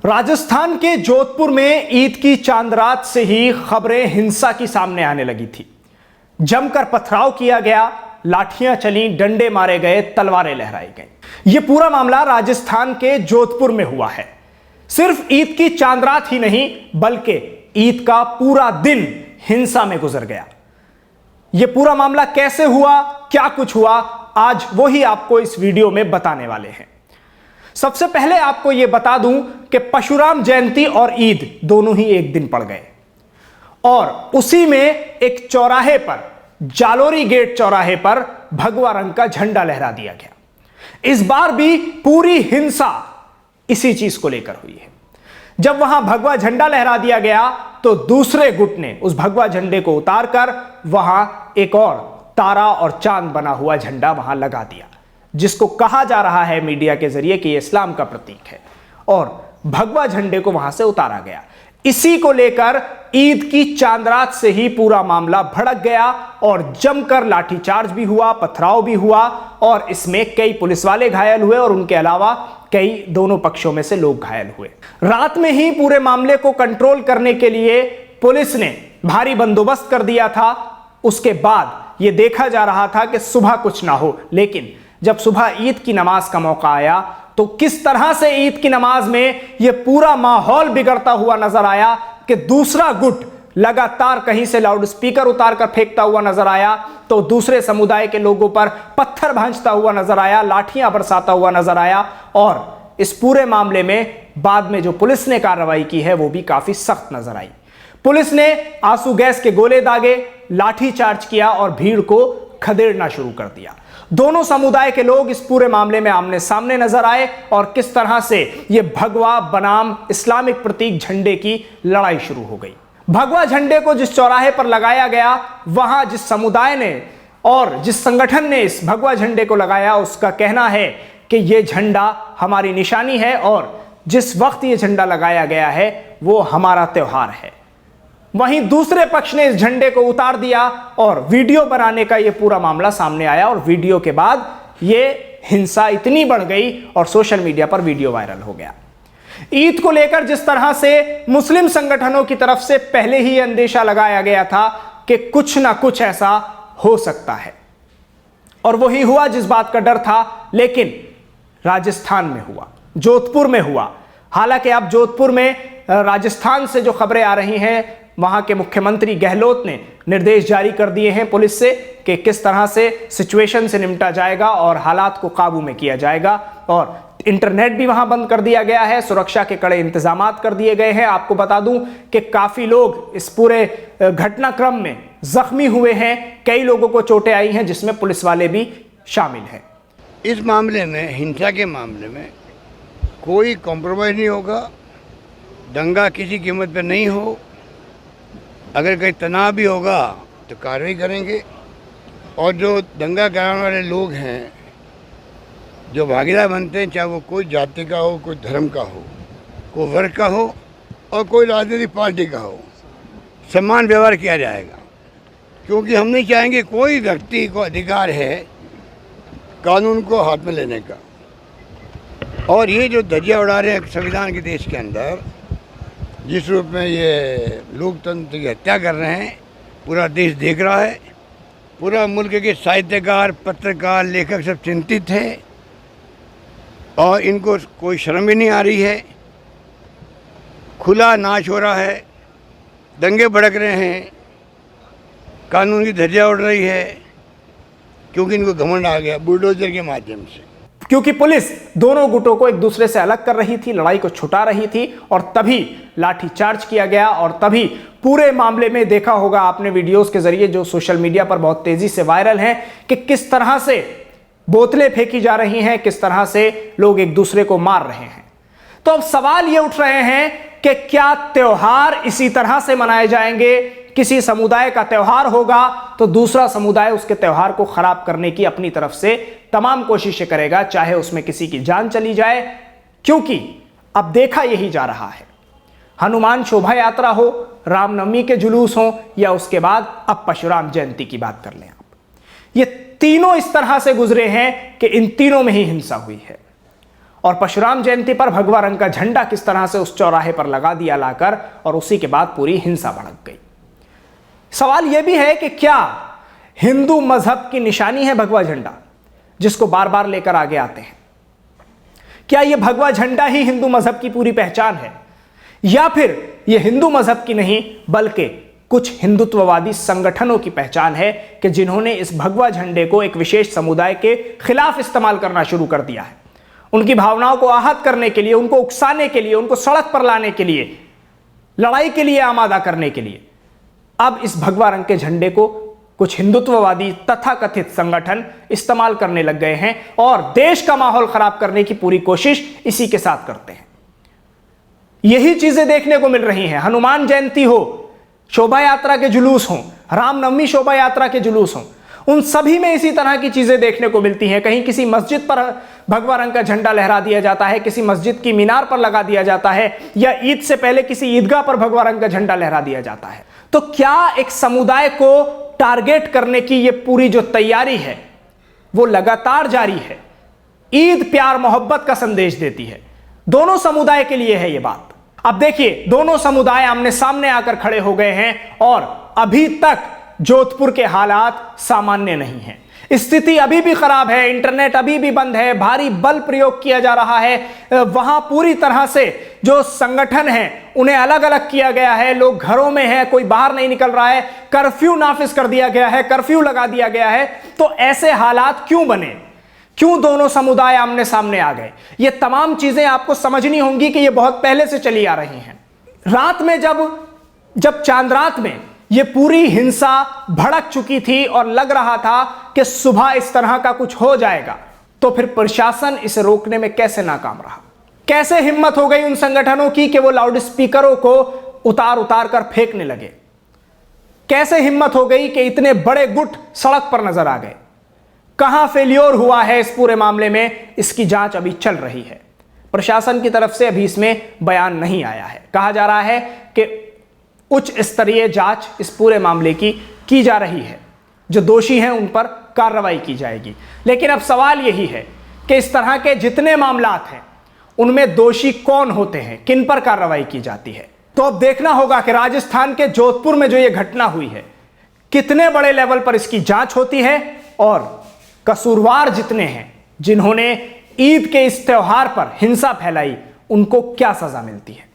राजस्थान के जोधपुर में ईद की चांद रात से ही खबरें हिंसा की सामने आने लगी थी। जमकर पथराव किया गया, लाठियां चली, डंडे मारे गए, तलवारें लहराई गई। यह पूरा मामला राजस्थान के जोधपुर में हुआ है। सिर्फ ईद की चांद रात ही नहीं बल्कि ईद का पूरा दिन हिंसा में गुजर गया। यह पूरा मामला कैसे हुआ, क्या कुछ हुआ, आज वही आपको इस वीडियो में बताने वाले हैं। सबसे पहले आपको यह बता दूं कि परशुराम जयंती और ईद दोनों ही एक दिन पड़ गए और उसी में एक चौराहे पर, जालोरी गेट चौराहे पर भगवा रंग का झंडा लहरा दिया गया। इस बार भी पूरी हिंसा इसी चीज को लेकर हुई है। जब वहां भगवा झंडा लहरा दिया गया तो दूसरे गुट ने उस भगवा झंडे को उतारकर वहां एक और तारा और चांद बना हुआ झंडा वहां लगा दिया, जिसको कहा जा रहा है मीडिया के जरिए कि यह इस्लाम का प्रतीक है, और भगवा झंडे को वहां से उतारा गया। इसी को लेकर ईद की चांद रात से ही पूरा मामला भड़क गया और जमकर लाठीचार्ज भी हुआ, पथराव भी हुआ और इसमें कई पुलिस वाले घायल हुए और उनके अलावा कई दोनों पक्षों में से लोग घायल हुए। रात में ही पूरे मामले को कंट्रोल करने के लिए पुलिस ने भारी बंदोबस्त कर दिया था। उसके बाद यह देखा जा रहा था कि सुबह कुछ ना हो, लेकिन जब सुबह ईद की नमाज का मौका आया तो किस तरह से ईद की नमाज में यह पूरा माहौल बिगड़ता हुआ नजर आया कि दूसरा गुट लगातार कहीं से लाउड स्पीकर उतारकर फेंकता हुआ नजर आया, तो दूसरे समुदाय के लोगों पर पत्थर भांजता हुआ नजर आया, लाठियां बरसाता हुआ नजर आया। और इस पूरे मामले में बाद में जो पुलिस ने कार्रवाई की है वो भी काफी सख्त नजर आई। पुलिस ने आंसू गैस के गोले दागे, लाठी चार्ज किया और भीड़ को खदेड़ना शुरू कर दिया। दोनों समुदाय के लोग इस पूरे मामले में आमने सामने नजर आए और किस तरह से यह भगवा बनाम इस्लामिक प्रतीक झंडे की लड़ाई शुरू हो गई। भगवा झंडे को जिस चौराहे पर लगाया गया, वहां जिस समुदाय ने और जिस संगठन ने इस भगवा झंडे को लगाया, उसका कहना है कि यह झंडा हमारी निशानी है और जिस वक्त यह झंडा लगाया गया है वो हमारा त्योहार है। वहीं दूसरे पक्ष ने इस झंडे को उतार दिया और वीडियो बनाने का यह पूरा मामला सामने आया और वीडियो के बाद यह हिंसा इतनी बढ़ गई और सोशल मीडिया पर वीडियो वायरल हो गया। ईद को लेकर जिस तरह से मुस्लिम संगठनों की तरफ से पहले ही अंदेशा लगाया गया था कि कुछ ना कुछ ऐसा हो सकता है, और वही हुआ जिस बात का डर था, लेकिन राजस्थान में हुआ, जोधपुर में हुआ। हालांकि अब जोधपुर में राजस्थान से जो खबरें आ रही हैं, वहां के मुख्यमंत्री गहलोत ने निर्देश जारी कर दिए हैं पुलिस से कि किस तरह से सिचुएशन से निपटा जाएगा और हालात को काबू में किया जाएगा। और इंटरनेट भी वहां बंद कर दिया गया है, सुरक्षा के कड़े इंतजामात कर दिए गए हैं। आपको बता दूं कि काफी लोग इस पूरे घटनाक्रम में जख्मी हुए हैं, कई लोगों को चोटें आई हैं, जिसमें पुलिस वाले भी शामिल हैं। इस मामले में, हिंसा के मामले में कोई कॉम्प्रोमाइज़ नहीं होगा, दंगा किसी कीमत पर नहीं हो। अगर कहीं तनाव भी होगा तो कार्रवाई करेंगे, और जो दंगा कराने वाले लोग हैं, जो भागीदार बनते हैं, चाहे वो कोई जाति का हो, कोई धर्म का हो, कोई वर्ग का हो और कोई राजनीतिक पार्टी का हो, समान व्यवहार किया जाएगा। क्योंकि हम नहीं चाहेंगे, कोई व्यक्ति को अधिकार है कानून को हाथ में लेने का। और ये जो धज्जियाँ उड़ा रहे हैं संविधान के देश के अंदर, जिस रूप में ये लोकतंत्र की हत्या कर रहे हैं, पूरा देश देख रहा है। पूरा मुल्क के साहित्यकार, पत्रकार, लेखक सब चिंतित हैं और इनको कोई शर्म भी नहीं आ रही है। खुला नाच हो रहा है, दंगे भड़क रहे हैं, कानून की धज्जियाँ उड़ रही है, क्योंकि इनको घमंड आ गया बुलडोजर के माध्यम से। क्योंकि पुलिस दोनों गुटों को एक दूसरे से अलग कर रही थी, लड़ाई को छुटा रही थी, और तभी लाठीचार्ज किया गया। और तभी पूरे मामले में देखा होगा आपने वीडियोस के जरिए जो सोशल मीडिया पर बहुत तेजी से वायरल हैं कि किस तरह से बोतलें फेंकी जा रही हैं, किस तरह से लोग एक दूसरे को मार रहे हैं। तो अब सवाल ये उठ रहे हैं कि क्या त्योहार इसी तरह से मनाए जाएंगे? किसी समुदाय का त्योहार होगा तो दूसरा समुदाय उसके त्योहार को खराब करने की अपनी तरफ से तमाम कोशिशें करेगा, चाहे उसमें किसी की जान चली जाए। क्योंकि अब देखा यही जा रहा है, हनुमान शोभा यात्रा हो, रामनवमी के जुलूस हो, या उसके बाद अब परशुराम जयंती की बात कर लें आप, ये तीनों इस तरह से गुजरे हैं कि इन तीनों में ही हिंसा हुई है। और परशुराम जयंती पर भगवा रंग का झंडा किस तरह से उस चौराहे पर लगा दिया लाकर, और उसी के बाद पूरी हिंसा भड़क गई। सवाल यह भी है कि क्या हिंदू मजहब की निशानी है भगवा झंडा, जिसको बार बार लेकर आगे आते हैं? क्या यह भगवा झंडा ही हिंदू मजहब की पूरी पहचान है, या फिर यह हिंदू मजहब की नहीं बल्कि कुछ हिंदुत्ववादी संगठनों की पहचान है कि जिन्होंने इस भगवा झंडे को एक विशेष समुदाय के खिलाफ इस्तेमाल करना शुरू कर दिया है, उनकी भावनाओं को आहत करने के लिए, उनको उकसाने के लिए, उनको सड़क पर लाने के लिए, लड़ाई के लिए आमादा करने के लिए। अब इस भगवा रंग के झंडे को कुछ हिंदुत्ववादी तथाकथित संगठन इस्तेमाल करने लग गए हैं और देश का माहौल खराब करने की पूरी कोशिश इसी के साथ करते हैं। यही चीजें देखने को मिल रही हैं। हनुमान जयंती हो, शोभा यात्रा के जुलूस हों, रामनवमी शोभा यात्रा के जुलूस हों, उन सभी में इसी तरह की चीजें देखने को मिलती हैं। कहीं किसी मस्जिद पर भगवा रंग का झंडा लहरा दिया जाता है, किसी मस्जिद की मीनार पर लगा दिया जाता है, या ईद से पहले किसी ईदगाह पर भगवा रंग का झंडा लहरा दिया जाता है। तो क्या एक समुदाय को टारगेट करने की ये पूरी जो तैयारी है वो लगातार जारी है? ईद प्यार मोहब्बत का संदेश देती है, दोनों समुदाय के लिए है ये बात। अब देखिए, दोनों समुदाय आमने सामने आकर खड़े हो गए हैं और अभी तक जोधपुर के हालात सामान्य नहीं हैं। स्थिति अभी भी खराब है, इंटरनेट अभी भी बंद है, भारी बल प्रयोग किया जा रहा है, वहां पूरी तरह से जो संगठन है उन्हें अलग अलग किया गया है, लोग घरों में हैं, कोई बाहर नहीं निकल रहा है, कर्फ्यू नाफिज कर दिया गया है, कर्फ्यू लगा दिया गया है। तो ऐसे हालात क्यों बने? क्यों दोनों समुदाय आमने सामने आ गए? ये तमाम चीजें आपको समझनी होंगी कि ये बहुत पहले से चली आ रही हैं। रात में जब चांद रात में ये पूरी हिंसा भड़क चुकी थी और लग रहा था कि सुबह इस तरह का कुछ हो जाएगा, तो फिर प्रशासन इसे रोकने में कैसे नाकाम रहा? कैसे हिम्मत हो गई उन संगठनों की कि वो लाउड स्पीकरों को उतार उतार कर फेंकने लगे? कैसे हिम्मत हो गई कि इतने बड़े गुट सड़क पर नजर आ गए? कहां फेल्योर हुआ है इस पूरे मामले में, इसकी जांच अभी चल रही है। प्रशासन की तरफ से अभी इसमें बयान नहीं आया है। कहा जा रहा है कि उच्च स्तरीय जांच इस पूरे मामले की जा रही है, जो दोषी हैं उन पर कार्रवाई की जाएगी। लेकिन अब सवाल यही है कि इस तरह के जितने मामलात हैं उनमें दोषी कौन होते हैं, किन पर कार्रवाई की जाती है? तो अब देखना होगा कि राजस्थान के जोधपुर में जो ये घटना हुई है, कितने बड़े लेवल पर इसकी जांच होती है और कसूरवार जितने हैं जिन्होंने ईद के इस त्योहार पर हिंसा फैलाई, उनको क्या सजा मिलती है।